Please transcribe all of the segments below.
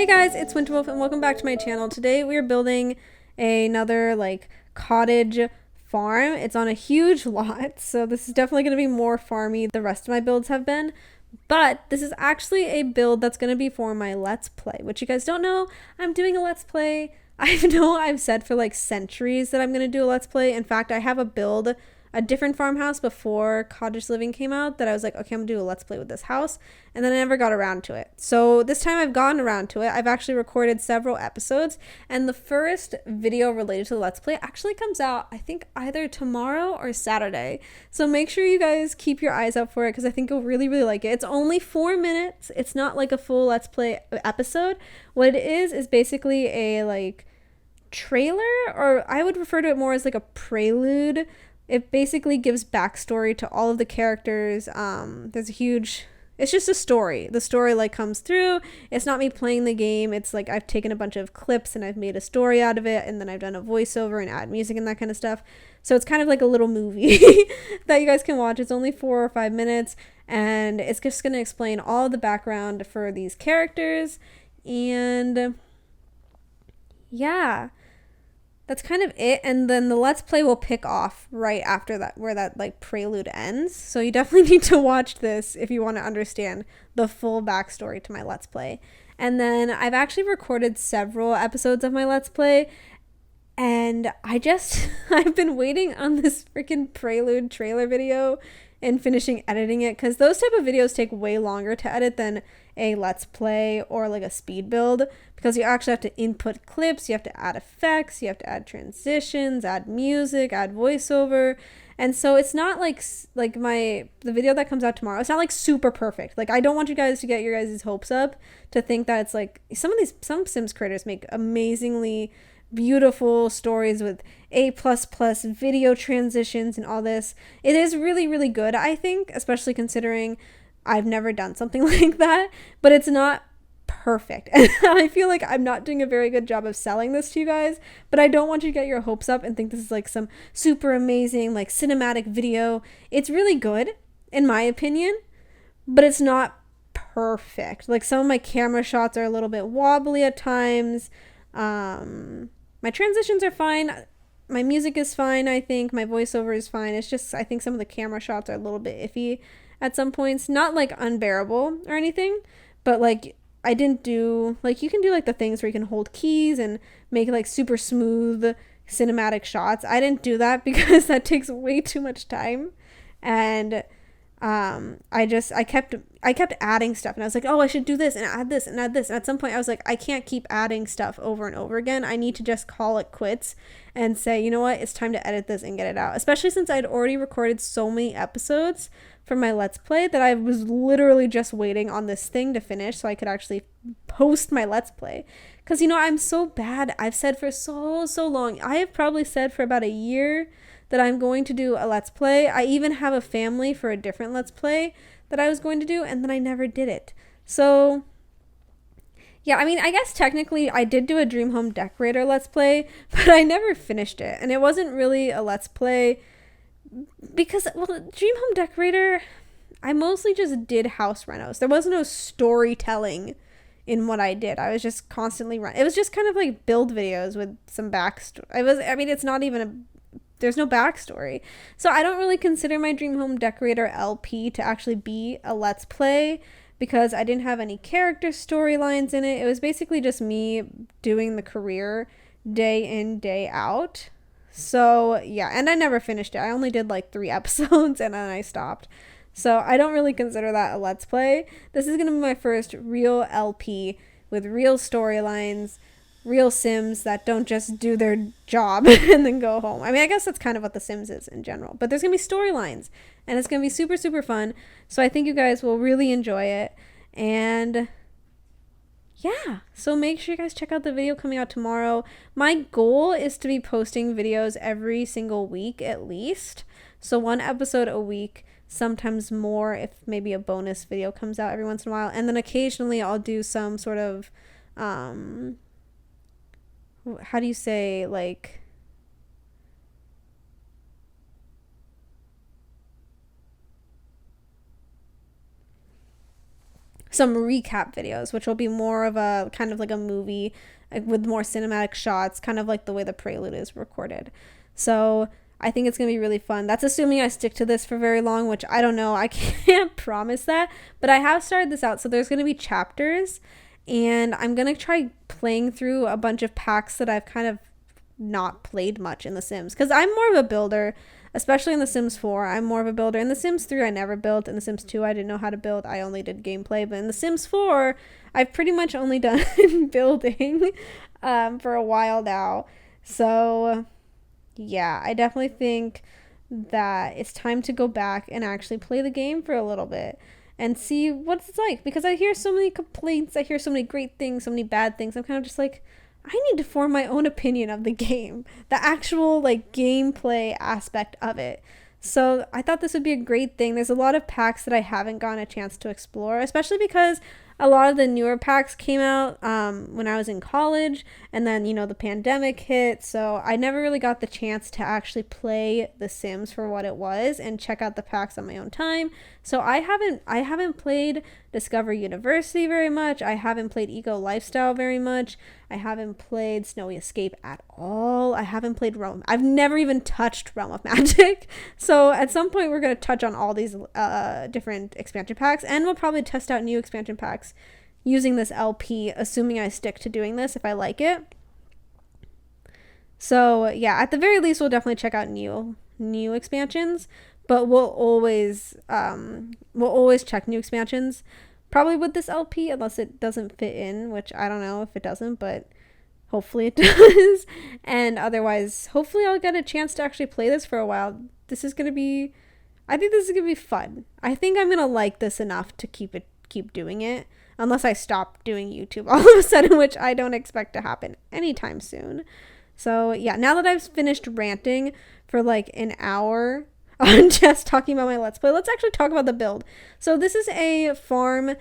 Hey guys, it's Winterwolf and welcome back to my channel. Today we are building another cottage farm. It's on a huge lot, so this is definitely going to be more farmy than the rest of my builds have been. But this is actually a build that's going to be for my Let's Play, which you guys don't know, I'm doing a Let's Play. I know I've said for like centuries that I'm going to do a Let's Play. In fact, I have a different farmhouse before Cottage Living came out that I was like, okay, I'm gonna do a Let's Play with this house, and then I never got around to it. So this time I've gotten around to it. I've actually recorded several episodes, and the first video related to the Let's Play actually comes out, I think, either tomorrow or Saturday. So make sure you guys keep your eyes out for it because I think you'll really, really like it. It's only 4 minutes. It's not like a full Let's Play episode. What it is basically a trailer, or I would refer to it more as like a prelude. It basically gives backstory to all of the characters. It's just a story. The story comes through. It's not me playing the game. It's like I've taken a bunch of clips and I've made a story out of it, and then I've done a voiceover and add music and that kind of stuff. So it's kind of like a little movie that you guys can watch. It's only 4 or 5 minutes, and it's just going to explain all the background for these characters. And yeah, that's kind of it. And then the Let's Play will pick off right after that, where that prelude ends. So you definitely need to watch this if you want to understand the full backstory to my Let's Play. And then I've actually recorded several episodes of my Let's Play, and I've been waiting on this freaking prelude trailer video and finishing editing it, because those type of videos take way longer to edit than a Let's Play or like a speed build, because you actually have to input clips, you have to add effects, you have to add transitions, add music, add voiceover. And so it's not like the video that comes out tomorrow, it's not like super perfect. Like, I don't want you guys to get your guys' hopes up to think that it's like some Sims creators make amazingly beautiful stories with A++ video transitions and all this. It is really, really good, I think, especially considering I've never done something like that, but it's not perfect. And I feel like I'm not doing a very good job of selling this to you guys, but I don't want you to get your hopes up and think this is like some super amazing cinematic video. It's really good in my opinion, but it's not perfect. Like, some of my camera shots are a little bit wobbly at times. My transitions are fine. My music is fine, I think. My voiceover is fine. It's just, I think some of the camera shots are a little bit iffy at some points. Not unbearable or anything, but I didn't do, you can do the things where you can hold keys and make super smooth cinematic shots. I didn't do that because that takes way too much time. And I kept adding stuff, and I was like, oh, I should do this and add this and add this. And at some point I was like, I can't keep adding stuff over and over again. I need to just call it quits and say, you know what, it's time to edit this and get it out. Especially since I'd already recorded so many episodes for my Let's Play that I was literally just waiting on this thing to finish so I could actually post my Let's Play. Because, I'm so bad. I've said for so long, I have probably said for about a year that I'm going to do a Let's Play. I even have a family for a different Let's Play that I was going to do, and then I never did it. So yeah, I mean, I guess technically I did do a Dream Home Decorator Let's Play, but I never finished it. And it wasn't really a Let's Play because, well, Dream Home Decorator, I mostly just did house renos. There was no storytelling in what I did. I was just constantly it was just kind of like build videos with some backstory. It's not even there's no backstory. So I don't really consider my Dream Home Decorator LP to actually be a Let's Play because I didn't have any character storylines in it. It was basically just me doing the career day in, day out. So yeah, and I never finished it. I only did 3 episodes and then I stopped. So I don't really consider that a Let's Play. This is going to be my first real LP with real storylines, real Sims that don't just do their job and then go home. I mean, I guess that's kind of what The Sims is in general. But there's going to be storylines, and it's going to be super, super fun. So I think you guys will really enjoy it. And yeah, so make sure you guys check out the video coming out tomorrow. My goal is to be posting videos every single week at least. So 1 episode a week, sometimes more if maybe a bonus video comes out every once in a while. And then occasionally I'll do some sort of how do you say, some recap videos, which will be more of a kind of like a movie, like with more cinematic shots, kind of like the way the Prelude is recorded. So I think it's going to be really fun. That's assuming I stick to this for very long, which I don't know. I can't promise that, but I have started this out. So there's going to be chapters, and I'm going to try playing through a bunch of packs that I've kind of not played much in The Sims, because I'm more of a builder, especially in The Sims 4. I'm more of a builder. In The Sims 3, I never built. In The Sims 2, I didn't know how to build. I only did gameplay. But in The Sims 4, I've pretty much only done building for a while now. So yeah, I definitely think that it's time to go back and actually play the game for a little bit and see what it's like, because I hear so many complaints, I hear so many great things, so many bad things. I'm kind of just like, I need to form my own opinion of the game, the actual like gameplay aspect of it. So I thought this would be a great thing. There's a lot of packs that I haven't gotten a chance to explore, especially because a lot of the newer packs came out when I was in college, and then, you know, the pandemic hit, so I never really got the chance to actually play The Sims for what it was and check out the packs on my own time. So I haven't played Discover University very much. I haven't played Eco Lifestyle very much. I haven't played Snowy Escape at all. I haven't played Realm. I've never even touched Realm of Magic. So at some point we're going to touch on all these different expansion packs, and we'll probably test out new expansion packs using this LP, assuming I stick to doing this if I like it. So yeah, at the very least, we'll definitely check out new expansions, but we'll always check new expansions, probably with this LP, unless it doesn't fit in, which I don't know if it doesn't, but hopefully it does. And otherwise, hopefully I'll get a chance to actually play this for a while. I think this is gonna be fun. I think I'm gonna like this enough to keep doing it, unless I stop doing YouTube all of a sudden, which I don't expect to happen anytime soon. So yeah, now that I've finished ranting for like an hour on just talking about my Let's Play, let's actually talk about the build. So this is a farm,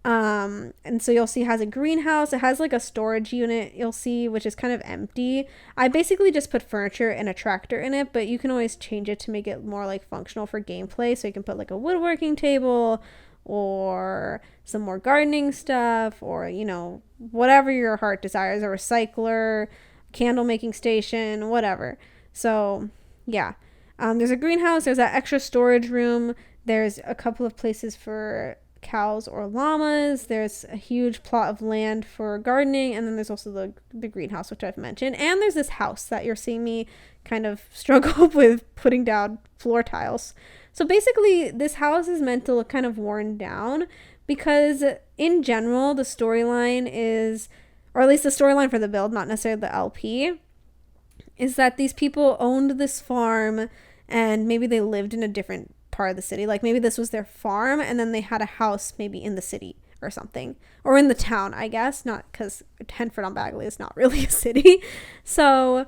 and so you'll see it has a greenhouse. It has like a storage unit, you'll see, which is kind of empty. I basically just put furniture and a tractor in it, but you can always change it to make it more like functional for gameplay. So you can put like a woodworking table, or some more gardening stuff, or, you know, whatever your heart desires, a recycler, candle making station, whatever. So yeah, there's a greenhouse, there's that extra storage room, there's a couple of places for cows or llamas, there's a huge plot of land for gardening, and then there's also the greenhouse, which I've mentioned, and there's this house that you're seeing me kind of struggle with putting down floor tiles. So basically this house is meant to look kind of worn down, because in general the storyline is, or at least the storyline for the build, not necessarily the LP, is that these people owned this farm and maybe they lived in a different part of the city. Like maybe this was their farm and then they had a house maybe in the city or something, or in the town, I guess, not, because Henford on Bagley is not really a city. So,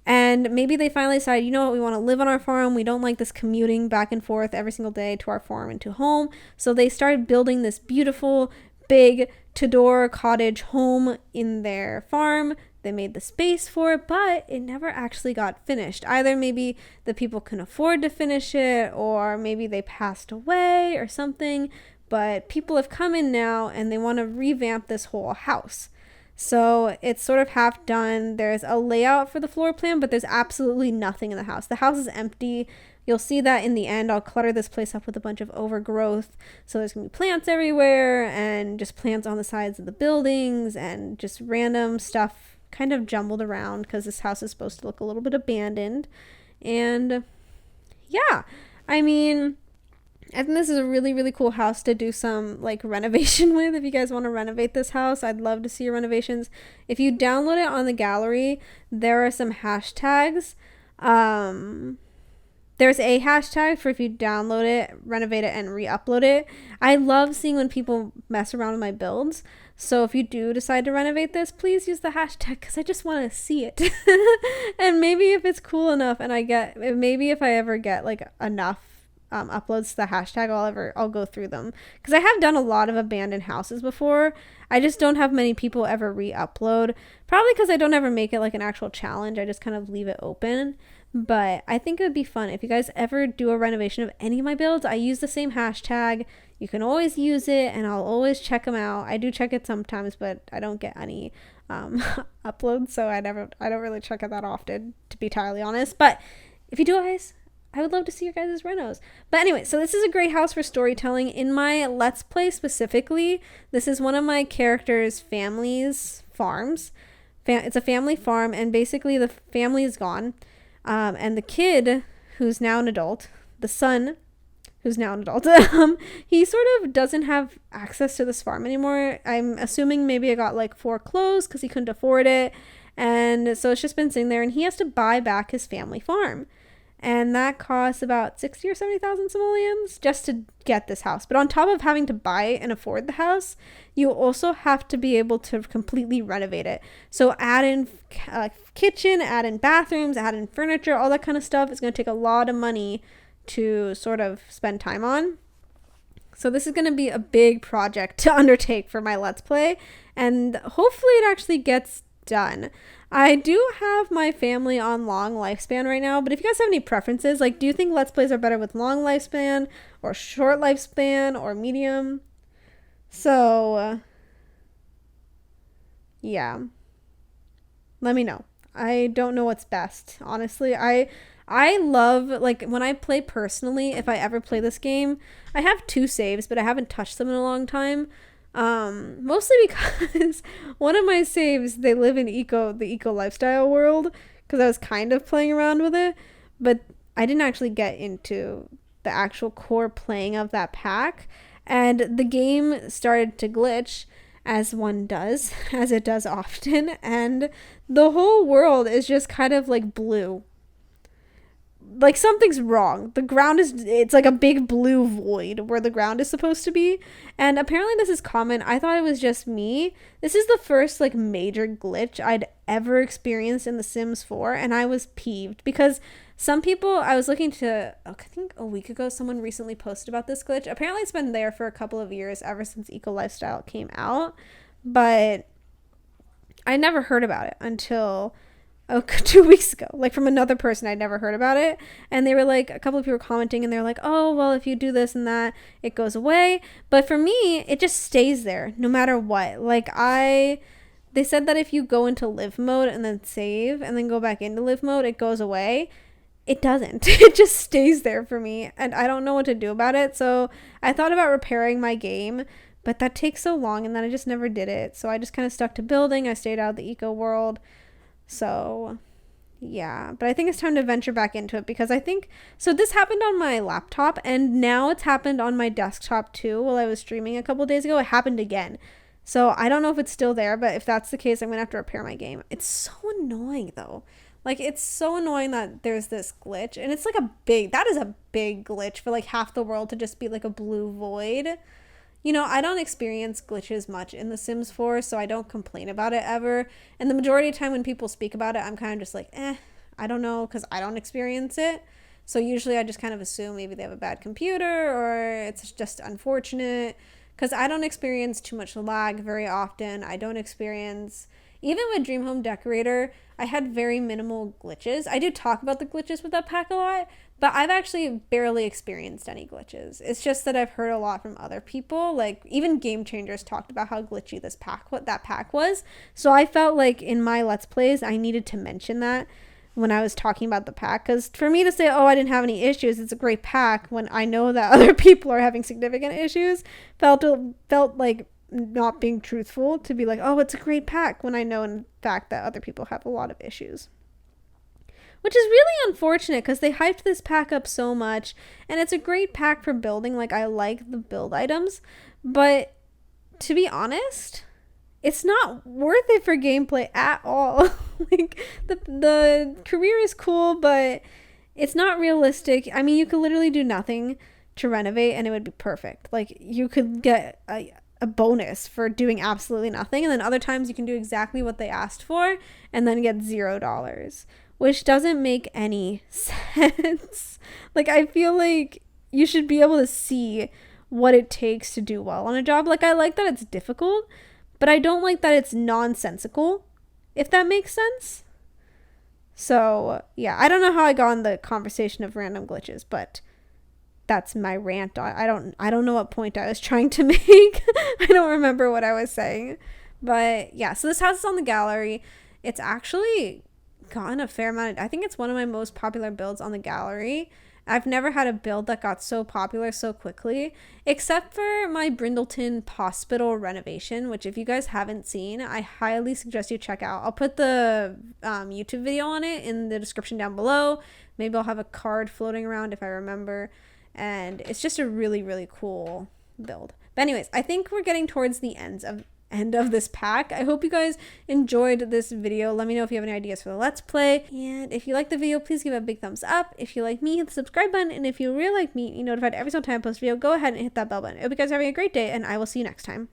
and maybe they finally decided, you know what, we want to live on our farm. We don't like this commuting back and forth every single day to our farm and to home. So they started building this beautiful big Tudor cottage home in their farm. They made the space for it, but it never actually got finished. Either maybe the people couldn't afford to finish it, or maybe they passed away or something, but people have come in now and they want to revamp this whole house. So it's sort of half done. There's a layout for the floor plan, but there's absolutely nothing in the house. The house is empty. You'll see that in the end. I'll clutter this place up with a bunch of overgrowth. So there's going to be plants everywhere, and just plants on the sides of the buildings, and just random stuff kind of jumbled around, because this house is supposed to look a little bit abandoned. And yeah, I mean, I think this is a really, really cool house to do some like renovation with. If you guys want to renovate this house, I'd love to see your renovations. If you download it on the gallery, there are some hashtags. There's a hashtag for if you download it, renovate it, and re-upload it. I love seeing when people mess around with my builds. So if you do decide to renovate this, please use the hashtag, because I just want to see it. And maybe if it's cool enough, and maybe if I ever get like enough uploads to the hashtag, I'll go through them, because I have done a lot of abandoned houses before. I just don't have many people ever re-upload, probably because I don't ever make it like an actual challenge. I just kind of leave it open. But I think it would be fun if you guys ever do a renovation of any of my builds. I use the same hashtag. You can always use it, and I'll always check them out. I do check it sometimes, but I don't get any uploads, so I don't really check it that often, to be entirely honest. But if you do, guys, I would love to see your guys' renos. But anyway, so this is a great house for storytelling. In my Let's Play specifically, this is one of my characters' family's farms. It's a family farm, and basically the family is gone. And the kid, who's now an adult, the son, who's now an adult, he sort of doesn't have access to this farm anymore. I'm assuming maybe it got like foreclosed because he couldn't afford it. And so it's just been sitting there, and he has to buy back his family farm. And that costs about 60 or 70,000 simoleons just to get this house. But on top of having to buy and afford the house, you also have to be able to completely renovate it. So add in kitchen, add in bathrooms, add in furniture, all that kind of stuff. It's going to take a lot of money to sort of spend time on. So this is going to be a big project to undertake for my Let's Play. And hopefully it actually gets done. I do have my family on long lifespan right now, but if you guys have any preferences, like, do you think Let's Plays are better with long lifespan or short lifespan or medium? So, yeah. Let me know. I don't know what's best, honestly. I love, like, when I play personally, if I ever play this game, I have 2 saves, but I haven't touched them in a long time. Mostly because one of my saves, they live in the eco lifestyle world, because I was kind of playing around with it, but I didn't actually get into the actual core playing of that pack, and the game started to glitch, as one does, as it does often, and the whole world is just kind of like blue. Like, something's wrong. The ground it's like a big blue void where the ground is supposed to be. And apparently this is common. I thought it was just me. This is the first, like, major glitch I'd ever experienced in The Sims 4. And I was peeved because some people, I was looking to, I think a week ago, someone recently posted about this glitch. Apparently it's been there for a couple of years, ever since Eco Lifestyle came out. But I never heard about it until 2 weeks ago, like, from another person. I'd never heard about it, and they were like, a couple of people were commenting, and they're like, oh, well, if you do this and that, it goes away. But for me, it just stays there no matter what. Like, they said that if you go into live mode and then save and then go back into live mode, it goes away. It doesn't. It just stays there for me, and I don't know what to do about it. So I thought about repairing my game, but that takes so long, and then I just never did it. So I just kind of stuck to building. I stayed out of the eco world. So, yeah, but I think it's time to venture back into it, because I think, so this happened on my laptop, and now it's happened on my desktop too. While I was streaming a couple days ago, it happened again. So I don't know if it's still there, but if that's the case, I'm gonna have to repair my game. It's so annoying though. Like, it's so annoying that there's this glitch, and it's like that is a big glitch for like half the world to just be like a blue void. You know, I don't experience glitches much in The Sims 4, so I don't complain about it ever. And the majority of the time when people speak about it, I'm kind of just like, I don't know, because I don't experience it. So usually I just kind of assume maybe they have a bad computer, or it's just unfortunate, because I don't experience too much lag very often. I don't experience, even with Dream Home Decorator, I had very minimal glitches. I do talk about the glitches with that pack a lot, but I've actually barely experienced any glitches. It's just that I've heard a lot from other people. Like, even Game Changers talked about how glitchy that pack was. So I felt like in my Let's Plays, I needed to mention that when I was talking about the pack. Because for me to say, oh, I didn't have any issues, it's a great pack, when I know that other people are having significant issues, felt like not being truthful to be like, oh, it's a great pack, when I know in fact that other people have a lot of issues. Which is really unfortunate, because they hyped this pack up so much, and it's a great pack for building. Like, I like the build items, but to be honest, it's not worth it for gameplay at all. Like, the career is cool, but it's not realistic. I mean, you could literally do nothing to renovate, and it would be perfect. Like, you could get a bonus for doing absolutely nothing, and then other times you can do exactly what they asked for, and then get $0. Which doesn't make any sense. Like, I feel like you should be able to see what it takes to do well on a job. Like, I like that it's difficult, but I don't like that it's nonsensical, if that makes sense. So, yeah, I don't know how I got on the conversation of random glitches, but that's my rant. I don't know what point I was trying to make. I don't remember what I was saying. But yeah, so this house is on the gallery. It's actually gotten a fair amount. I think it's one of my most popular builds on the gallery. I've never had a build that got so popular so quickly, except for my Brindleton hospital renovation, which if you guys haven't seen, I highly suggest you check out. I'll put the YouTube video on it in the description down below. Maybe I'll have a card floating around if I remember. And it's just a really, really cool build. But anyways, I think we're getting towards the end of this pack. I hope you guys enjoyed this video. Let me know if you have any ideas for the Let's Play. And if you like the video, please give it a big thumbs up. If you like me, hit the subscribe button. And if you really like me, you're notified every single time I post a video, go ahead and hit that bell button. I hope you guys are having a great day, and I will see you next time.